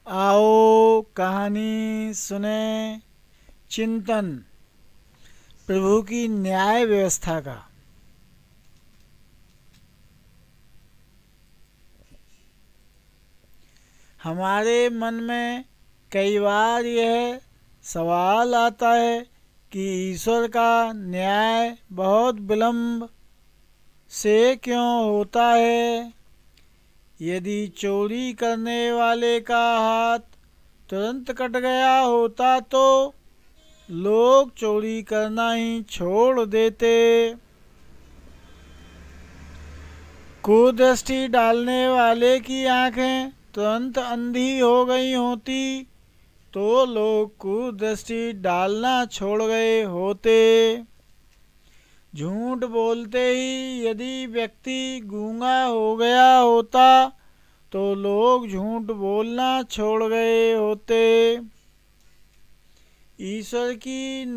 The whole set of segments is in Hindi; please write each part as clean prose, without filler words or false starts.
आओ कहानी सुने चिंतन प्रभु की न्याय व्यवस्था का। हमारे मन में कई बार यह सवाल आता है कि ईश्वर का न्याय बहुत विलंब से क्यों होता है। यदि चोरी करने वाले का हाथ तुरंत कट गया होता तो लोग चोरी करना ही छोड़ देते। कुदृष्टि डालने वाले की आंखें तुरंत अंधी हो गई होती तो लोग कुदृष्टि डालना छोड़ गए होते। झूठ बोलते ही यदि व्यक्ति गूंगा हो गया होता तो लोग झूठ बोलना छोड़ गए होते। ईश्वर के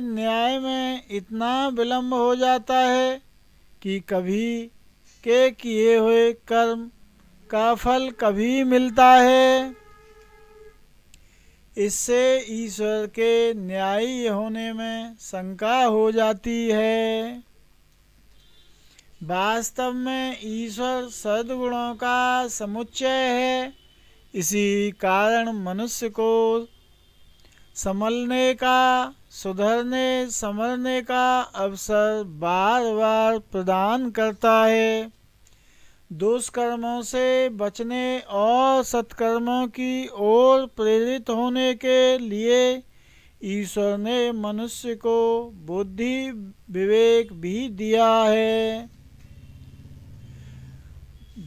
न्याय में इतना विलंब हो जाता है कि कभी के किए हुए कर्म का फल कभी मिलता है। इससे ईश्वर के न्यायी होने में शंका हो जाती है। वास्तव में ईश्वर सद्गुणों का समुच्चय है। इसी कारण मनुष्य को संभलने का, सुधरने संभलने का अवसर बार बार प्रदान करता है। दुष्कर्मों से बचने और सत्कर्मों की ओर प्रेरित होने के लिए ईश्वर ने मनुष्य को बुद्धि विवेक भी दिया है।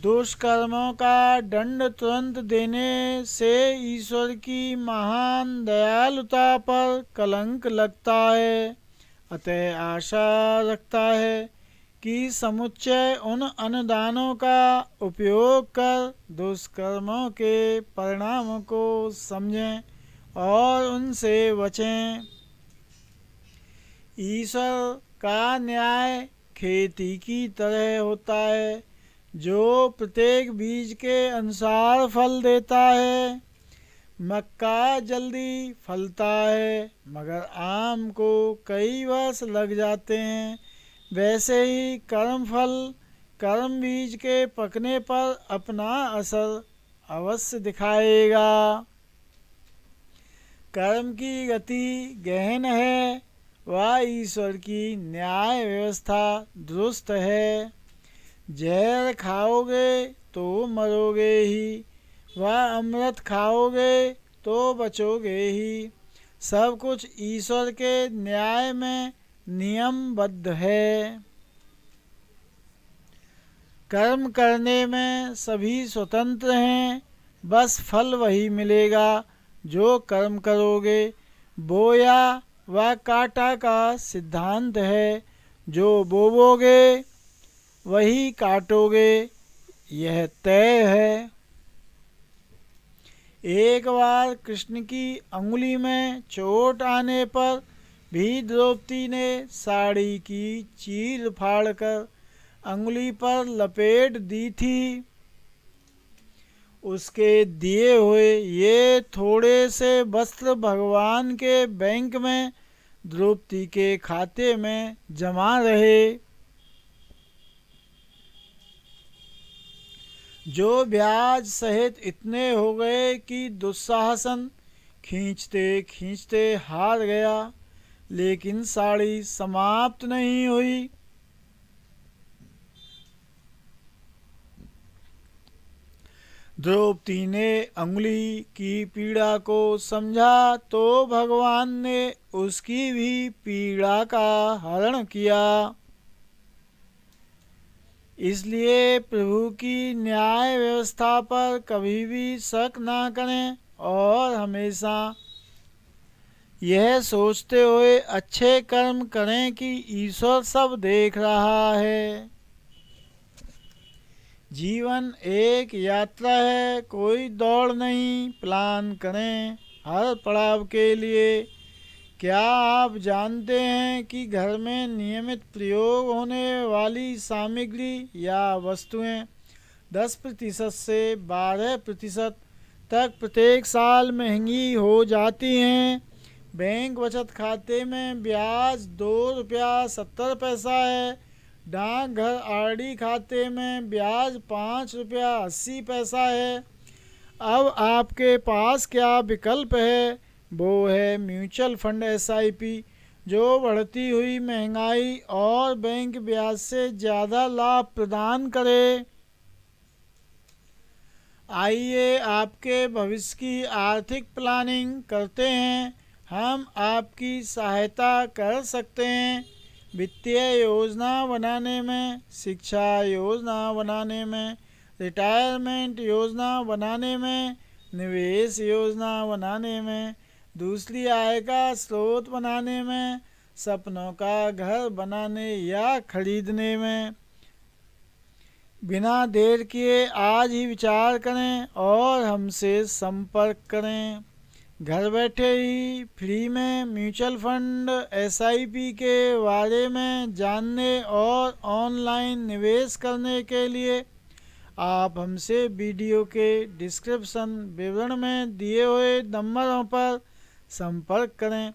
दुष्कर्मों का दंड तुरंत देने से ईश्वर की महान दयालुता पर कलंक लगता है। अतः आशा रखता है कि समुच्चय उन अनुदानों का उपयोग कर दुष्कर्मों के परिणामों को समझें और उनसे बचें। ईश्वर का न्याय खेती की तरह होता है जो प्रत्येक बीज के अनुसार फल देता है। मक्का जल्दी फलता है मगर आम को कई वर्ष लग जाते हैं। वैसे ही कर्म बीज के पकने पर अपना असर अवश्य दिखाएगा। कर्म की गति गहन है, वह ईश्वर की न्याय व्यवस्था दुरुस्त है। जहर खाओगे तो मरोगे ही, वह अमृत खाओगे तो बचोगे ही। सब कुछ ईश्वर के न्याय में नियमबद्ध है। कर्म करने में सभी स्वतंत्र हैं, बस फल वही मिलेगा जो कर्म करोगे। बोया व काटा का सिद्धांत है, जो बोओगे वही काटोगे, यह तय है। एक बार कृष्ण की अंगुली में चोट आने पर भी द्रौपदी ने साड़ी की चीर फाड़ कर अंगुली पर लपेट दी थी। उसके दिए हुए ये थोड़े से वस्त्र भगवान के बैंक में द्रौपदी के खाते में जमा रहे। जो ब्याज सहित इतने हो गए कि दुस्साहसन खींचते खींचते हार गया, लेकिन साड़ी समाप्त नहीं हुई। द्रौपदी ने अंगुली की पीड़ा को समझा तो भगवान ने उसकी भी पीड़ा का हरण किया। इसलिए प्रभु की न्याय व्यवस्था पर कभी भी शक ना करें और हमेशा यह सोचते हुए अच्छे कर्म करें कि ईश्वर सब देख रहा है। जीवन एक यात्रा है, कोई दौड़ नहीं। प्लान करें हर पड़ाव के लिए। क्या आप जानते हैं कि घर में नियमित प्रयोग होने वाली सामग्री या वस्तुएं 10% से 12% तक प्रत्येक साल महंगी हो जाती हैं। बैंक बचत खाते में ब्याज ₹2.70 है। डाकघर आरडी खाते में ब्याज ₹5.80 है। अब आपके पास क्या विकल्प है? वो है म्यूचुअल फंड SIP, जो बढ़ती हुई महंगाई और बैंक ब्याज से ज़्यादा लाभ प्रदान करे। आइए आपके भविष्य की आर्थिक प्लानिंग करते हैं। हम आपकी सहायता कर सकते हैं वित्तीय योजना बनाने में, शिक्षा योजना बनाने में, रिटायरमेंट योजना बनाने में, निवेश योजना बनाने में, दूसरी आय का स्रोत बनाने में, सपनों का घर बनाने या खरीदने में। बिना देर किए आज ही विचार करें और हमसे संपर्क करें। घर बैठे ही फ्री में म्यूचुअल फंड SIP के बारे में जानने और ऑनलाइन निवेश करने के लिए आप हमसे वीडियो के डिस्क्रिप्शन विवरण में दिए हुए नंबरों पर संपर्क करें।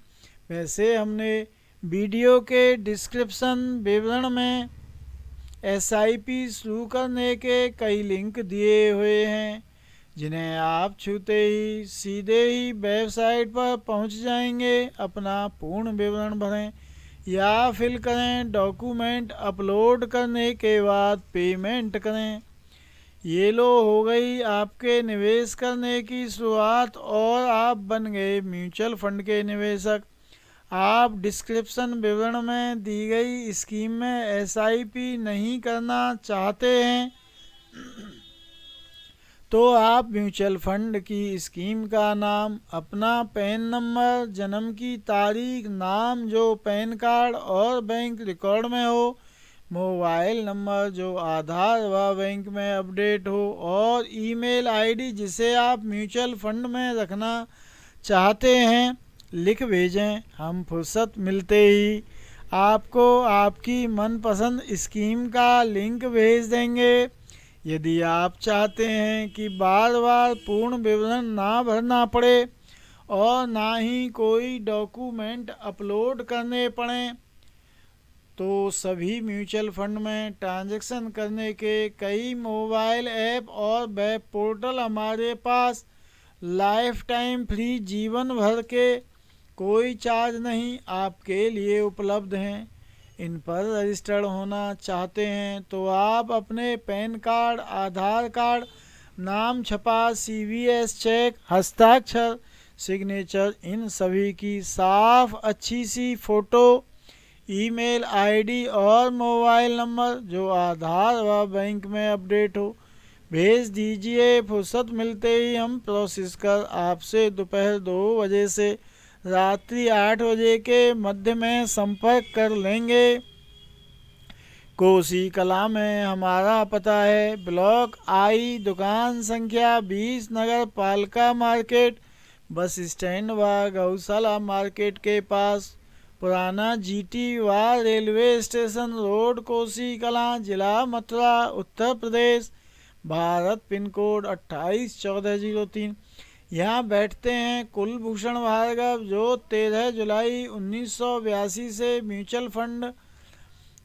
वैसे हमने वीडियो के डिस्क्रिप्शन विवरण में SIP शुरू करने के कई लिंक दिए हुए हैं, जिन्हें आप छूते ही सीधे ही वेबसाइट पर पहुंच जाएंगे। अपना पूर्ण विवरण भरें या फिल करें। डॉक्यूमेंट अपलोड करने के बाद पेमेंट करें। ये लो हो गई आपके निवेश करने की शुरुआत और आप बन गए म्यूचुअल फंड के निवेशक। आप डिस्क्रिप्शन विवरण में दी गई स्कीम में SIP नहीं करना चाहते हैं तो आप म्यूचुअल फंड की स्कीम का नाम, अपना पैन नंबर, जन्म की तारीख, नाम जो पैन कार्ड और बैंक रिकॉर्ड में हो, मोबाइल नंबर जो आधार व बैंक में अपडेट हो और ईमेल ID जिसे आप म्यूचुअल फंड में रखना चाहते हैं लिख भेजें। हम फुर्सत मिलते ही आपको आपकी मनपसंद स्कीम का लिंक भेज देंगे। यदि आप चाहते हैं कि बार बार पूर्ण विवरण ना भरना पड़े और ना ही कोई डॉक्यूमेंट अपलोड करने पड़े, तो सभी म्यूचुअल फंड में ट्रांजैक्शन करने के कई मोबाइल ऐप और वेब पोर्टल हमारे पास लाइफ टाइम फ्री जीवन भर के कोई चार्ज नहीं आपके लिए उपलब्ध हैं। इन पर रजिस्टर्ड होना चाहते हैं तो आप अपने पैन कार्ड, आधार कार्ड, नाम छपा, CVS चेक, हस्ताक्षर, सिग्नेचर, इन सभी की साफ अच्छी सी फ़ोटो, ईमेल ID और मोबाइल नंबर जो आधार व बैंक में अपडेट हो भेज दीजिए। फुर्सत मिलते ही हम प्रोसेस कर आपसे दोपहर 2 बजे से रात्रि 8 बजे के मध्य में संपर्क कर लेंगे। कोसी कला में हमारा पता है ब्लॉक I, दुकान संख्या 20, नगर पालिका मार्केट, बस स्टैंड व गौशाला मार्केट के पास, पुराना GT व railway station road, Kosi Kala, जिला मथुरा, उत्तर प्रदेश, भारत। Pin code 281403। यहाँ बैठते हैं कुलभूषण भार्गव, जो 13 जुलाई 1982 से म्यूचुअल फंड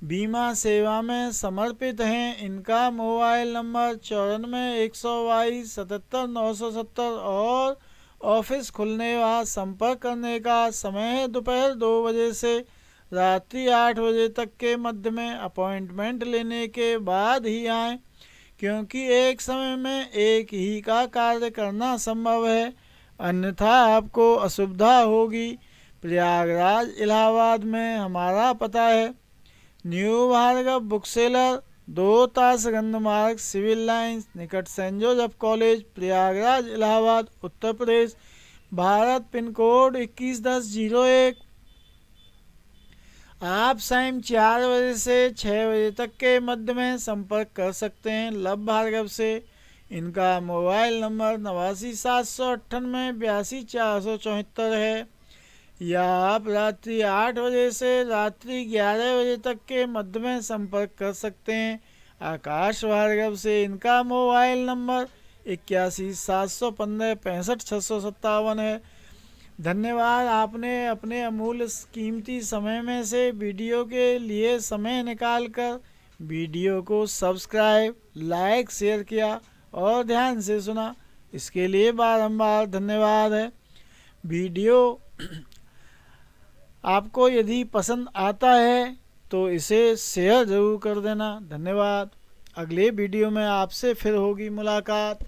बीमा सेवा में समर्पित हैं। इनका मोबाइल नंबर 94-122-77-970 और ऑफिस खुलने व संपर्क करने का समय है दोपहर 2 बजे से रात्रि 8 बजे तक के मध्य में। अपॉइंटमेंट लेने के बाद ही आएँ, क्योंकि एक समय में एक ही का कार्य करना संभव है, अन्यथा आपको असुविधा होगी। प्रयागराज इलाहाबाद में हमारा पता है new Bhargav book seller, 2 Tashganj Marg, civil lines, निकट saint Joseph college, Prayagraj Allahabad, Uttar Pradesh, Bharat. Pin code 211001। आप शाम 4 बजे से 6 बजे तक के मध्य में संपर्क कर सकते हैं लव भार्गव से। इनका मोबाइल नंबर 89-798-82-474 है। या आप रात्रि 8 बजे से रात्रि 11 बजे तक के मध्य में संपर्क कर सकते हैं आकाश भार्गव से इनका मोबाइल नंबर 81,715 65,657 है। धन्यवाद, आपने अपने अमूल्य कीमती समय में से वीडियो के लिए समय निकालकर वीडियो को सब्सक्राइब, लाइक, शेयर किया और ध्यान से सुना। इसके लिए बारंबार धन्यवाद है। वीडियो आपको यदि पसंद आता है तो इसे शेयर ज़रूर कर देना। धन्यवाद। अगले वीडियो में आपसे फिर होगी मुलाकात।